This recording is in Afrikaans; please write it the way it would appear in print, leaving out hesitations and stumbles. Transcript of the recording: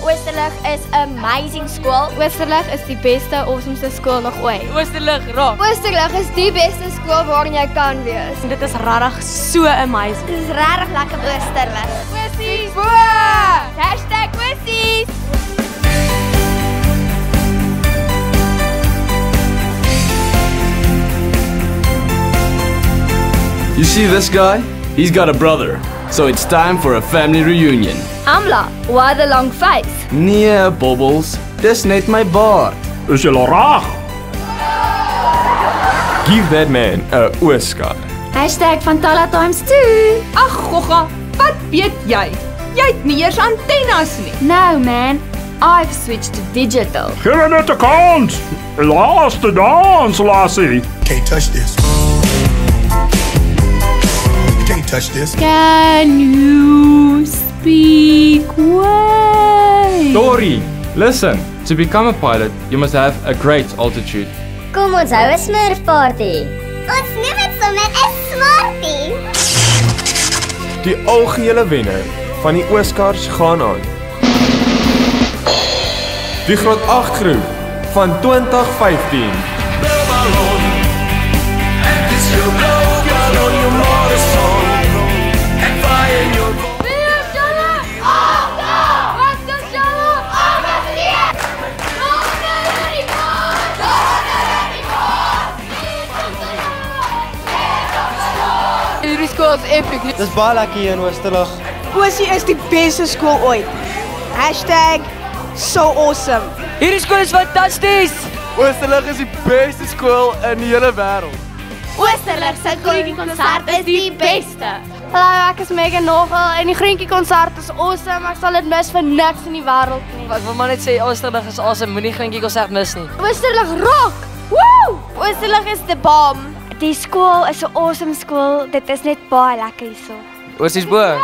Oosterlig is 'n amazing skool. Oosterlig is die beste, awesomeste skool nog ooit. Oosterlig raak. Oosterlig is die beste skool waarin jy kan wees. Dit is regtig so amazing. Dit is regtig lekker Oosterlig. Oosies! #Oosies! You see this guy? He's got a brother. So it's time for a family reunion. Amla, why the long face? Nee, Bobbles. Dis net my baard. Is julle reg? Give that man a Oscar. #Fantala times 2. Ag, gogga, wat weet jy? Jy het nie eers antennes nie. No man, I've switched to digital. Gee my net 'n kans. Laaste dans, lassie. Can't touch this. Can't touch this. Can you speak way? Dory, listen. To become a pilot, you must have a great altitude. Kom ons hou 'n Smurf party. Ons noem dit sommer 'n Smurfie. Die algehele wenner van die Oscars gaan aan. Die graad 8 groep van 2015. Hierdie skool is epic. Dis baie lekker hier in Oosterlig. Oosie is die beste skool ooit. #so awesome. Hierdie skool is fantasties. Oosterlig is die beste skool in die hele wêreld. Oosterlig se groentjie-konsert is die beste. Hallo, ek is Megan Nogel en die groentjie-konsert is awesome. Ek sal dit mis vir niks in die wêreld nie. Ek wil maar net sê Oosterlig is awesome. Moenie groentjie konsert mis nie. Oosterlig rock! Woo! Oosterlig is the bomb. Die skool is 'n awesome skool. Dit is net baie lekker hierso. Oosies bo.